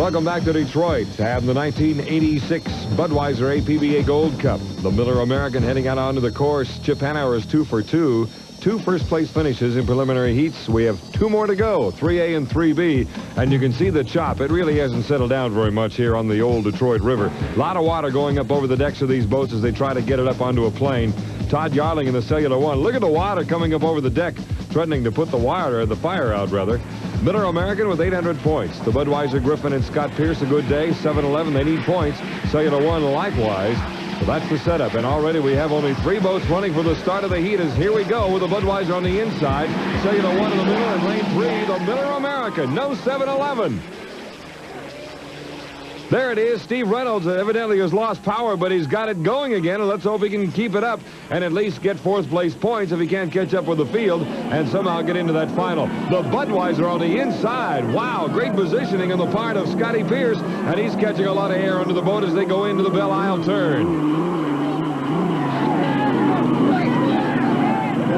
Welcome back to Detroit to have the 1986 Budweiser APBA Gold Cup. The Miller American heading out onto the course. Chip Hanauer is 2 for 2. 2 first-place finishes in preliminary heats. We have 2 more to go, 3A and 3B. And you can see the chop. It really hasn't settled down very much here on the old Detroit River. A lot of water going up over the decks of these boats as they try to get it up onto a plane. Todd Yarling in the Cellular One. Look at the water coming up over the deck, threatening to put the fire out, rather. Miller American with 800 points. The Budweiser Griffin and Scott Pierce, a good day. 7-11, they need points. Cellular One likewise. So that's the setup. And already we have only 3 boats running for the start of the heat as here we go with the Budweiser on the inside. Cellular One in the middle and lane 3, the Miller American. No 7-11. There it is. Steve Reynolds evidently has lost power, but he's got it going again, and let's hope he can keep it up and at least get 4th place points if he can't catch up with the field and somehow get into that final. The Budweiser on the inside. Wow, great positioning on the part of Scotty Pierce, and he's catching a lot of air under the boat as they go into the Belle Isle turn.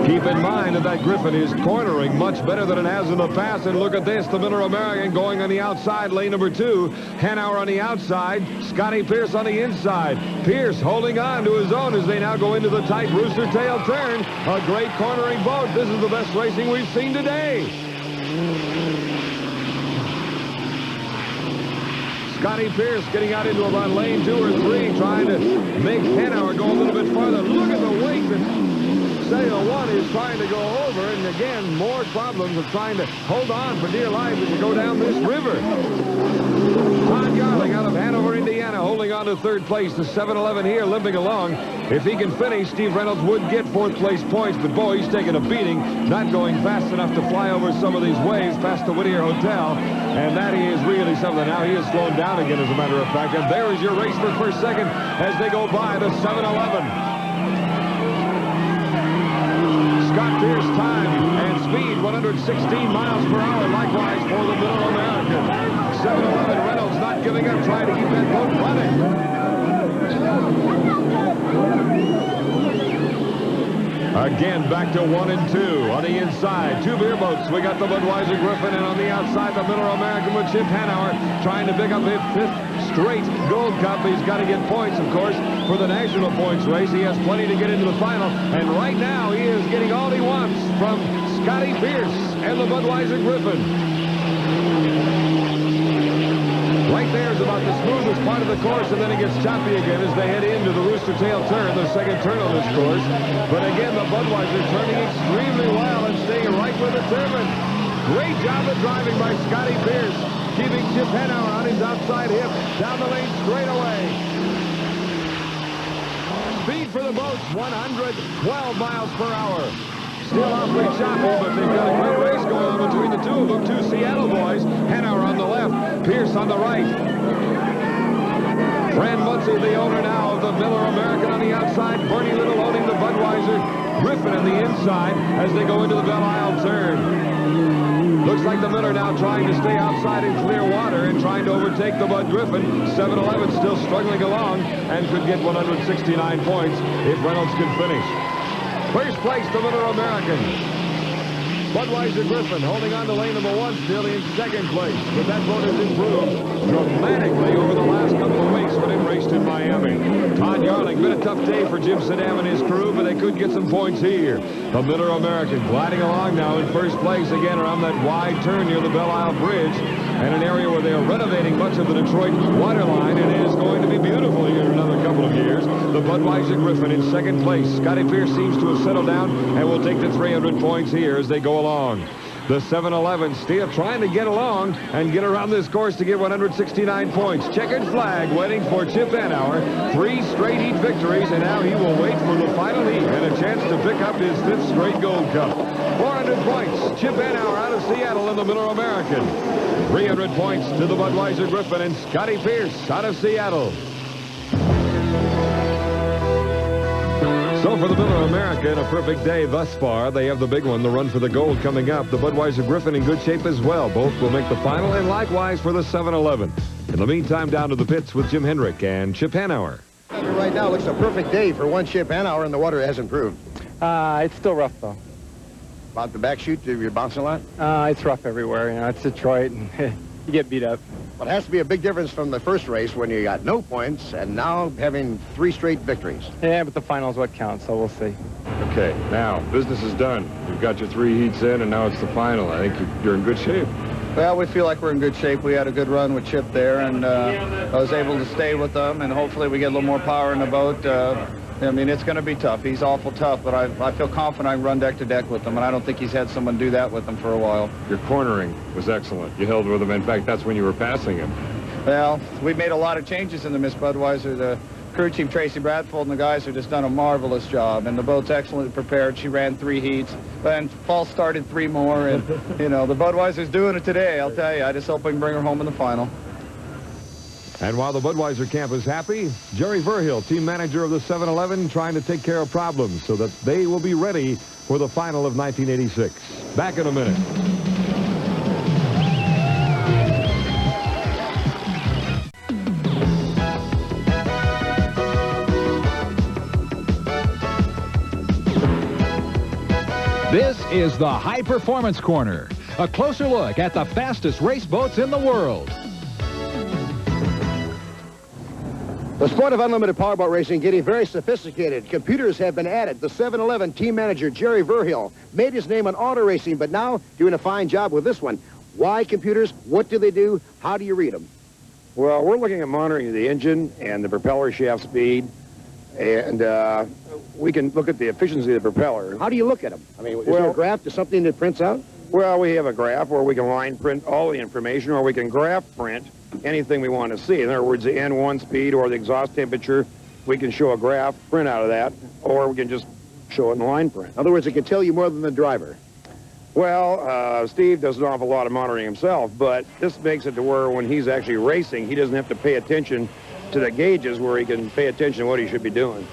Keep in mind that Griffin is cornering much better than it has in the past. And look at this, the Miller American going on the outside, lane number 2. Hanauer on the outside, Scotty Pierce on the inside. Pierce holding on to his own as they now go into the tight rooster tail turn. A great cornering boat. This is the best racing we've seen today. Scotty Pierce getting out into about lane 2 or 3, trying to make Hanauer go a little bit farther. Look at the weight that Cellular One is trying to go over, and again, more problems of trying to hold on for dear life as you go down this river. Todd Yarling out of Hanover, Indiana, holding on to 3rd place. The 7-11 here, limping along. If he can finish, Steve Reynolds would get 4th place points, but boy, he's taking a beating, not going fast enough to fly over some of these waves past the Whittier Hotel, and that is really something. Now he is slowing down again, as a matter of fact, and there is your race for first second as they go by the 7-11. Scott Pierce time and speed 116 miles per hour, likewise for the Miller American. 7-11 Reynolds not giving up, trying to keep that boat running. Again, back to 1 and 2 on the inside. 2 beer boats. We got the Budweiser Griffin, and on the outside, the Miller American with Chip Hanauer trying to pick up his 5th straight Gold Cup. He's got to get points, of course, for the national points race. He has plenty to get into the final, and right now he is getting all he wants from Scotty Pierce and the Budweiser Griffin. Right there is about the smoothest part of the course, and then it gets choppy again as they head into the Rooster Tail turn, the 2nd turn on this course. But again, the Budweiser turning extremely well and staying right with the turbine. Great job of driving by Scotty Pierce, keeping Chip Hanauer on his outside hip, down the lane straight away. Speed for the boats, 112 miles per hour. Still awfully choppy, but they've got a great race going on between the 2 of them. 2 Seattle boys. Hanauer on the left, Pierce on the right. Fran Munsell, the owner now of the Miller American on the outside. Bernie Little owning the Budweiser Griffin on the inside as they go into the Belle Isle turn. Looks like the Miller now trying to stay outside in clear water and trying to overtake the Bud Griffin. 7-11 still struggling along and could get 169 points if Reynolds could finish. First place, the Miller American. Budweiser Griffin holding on to lane number 1, still in 2nd place. But that boat has improved dramatically over the last couple of weeks when it raced in Miami. Todd Yarling, been a tough day for Jim Sedam and his crew, but they could get some points here. The Miller American gliding along now in 1st place again around that wide turn near the Belle Isle Bridge, and an area where they are renovating much of the Detroit water line, and it is going to be beautiful here in another couple of years. The Budweiser Griffin in 2nd place. Scotty Pierce seems to have settled down and will take the 300 points here as they go along. The 7-11 still trying to get along and get around this course to get 169 points. Checkered flag waiting for Chip Hanauer. 3 straight heat victories, and now he will wait for the final heat and a chance to pick up his 5th straight Gold Cup. 400 points. Chip Hanauer out of Seattle in the Miller American. 300 points to the Budweiser Griffin and Scotty Pierce out of Seattle. So for the Miller American, a perfect day thus far. They have the big one, the run for the gold, coming up. The Budweiser Griffin in good shape as well. Both will make the final, and likewise for the 7-11. In the meantime, down to the pits with Jim Hendrick and Chip Hanauer. Right now looks a perfect day for one Chip Hanauer, and the water has improved. It's still rough, though. About the back chute, you're bouncing a lot? It's rough everywhere. You know, it's Detroit, and You get beat up. Well, it has to be a big difference from the first race when you got no points and now having 3 straight victories. Yeah, but the final's what counts, so we'll see. Okay, now, business is done. You've got your 3 heats in, and now it's the final. I think you're in good shape. Well, we feel like we're in good shape. We had a good run with Chip there, and I was able to stay with them, and hopefully we get a little more power in the boat. I mean, it's going to be tough. He's awful tough, but I feel confident I can run deck to deck with him, and I don't think he's had someone do that with him for a while. Your cornering was excellent. You held with him. In fact, that's when you were passing him. Well, we've made a lot of changes in the Miss Budweiser. The crew chief, Tracy Bradfold, and the guys have just done a marvelous job, and the boat's excellently prepared. She ran 3 heats, and false started 3 more, and, you know, the Budweiser's doing it today, I'll tell you. I just hope we can bring her home in the final. And while the Budweiser camp is happy, Jerry Verhill, team manager of the 7-Eleven, trying to take care of problems so that they will be ready for the final of 1986. Back in a minute. This is the High Performance Corner, a closer look at the fastest race boats in the world. The sport of unlimited powerboat racing getting very sophisticated. Computers have been added. The 7-Eleven team manager, Jerry Verhill, made his name on auto racing, but now doing a fine job with this one. Why computers? What do they do? How do you read them? Well, we're looking at monitoring the engine and the propeller shaft speed, and we can look at the efficiency of the propeller. How do you look at them? I mean, is there a graph to something that prints out? Well, we have a graph where we can line print all the information, or we can graph print anything we want to see. In other words, the N1 speed or the exhaust temperature, we can show a graph print out of that, or we can just show it in line print. In other words, it can tell you more than the driver. Well, Steve does an awful lot of monitoring himself, but this makes it to where when he's actually racing, he doesn't have to pay attention to the gauges, where he can pay attention to what he should be doing.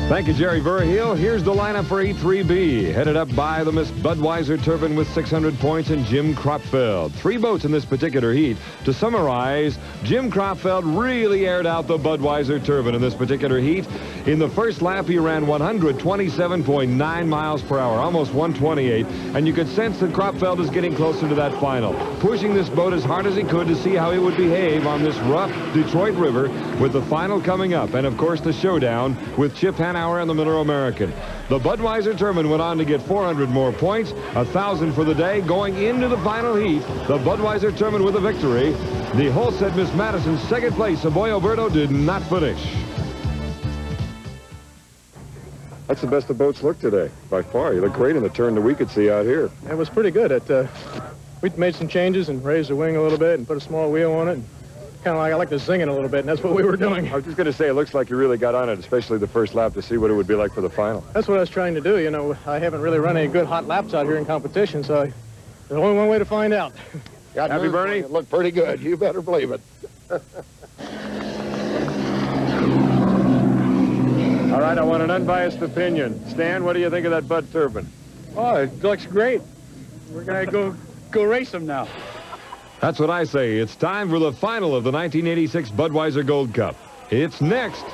Thank you, Jerry Verhill. Here's the lineup for E3B, headed up by the Miss Budweiser Turbine with 600 points and Jim Kropfeld. 3 boats in this particular heat. To summarize, Jim Kropfeld really aired out the Budweiser Turbine in this particular heat. In the first lap, he ran 127.9 miles per hour, almost 128, and you could sense that Kropfeld is getting closer to that final, pushing this boat as hard as he could to see how he would behave on this rough Detroit River, with the final coming up, and of course the showdown with Chip Hanauer and the Miller American. The Budweiser Turbine went on to get 400 more points, 1,000 for the day. Going into the final heat, the Budweiser Turbine with a victory. The Holset Miss Madison's second place, Savoy Alberto, did not finish. That's the best the boats look today, by far. You look great in the turn that we could see out here. It was pretty good. We made some changes and raised the wing a little bit and put a small wheel on it. Kind of like I like to zing it a little bit, and that's what we were doing. I was just going to say, it looks like you really got on it, especially the first lap, to see what it would be like for the final. That's what I was trying to do. You know, I haven't really run any good hot laps out here in competition, so there's only one way to find out. Happy, Bernie? It looked pretty good. You better believe it. All right, I want an unbiased opinion. Stan, what do you think of that Bud Turbine? Oh, it looks great. We're going to go race them now. That's what I say. It's time for the final of the 1986 Budweiser Gold Cup. It's next.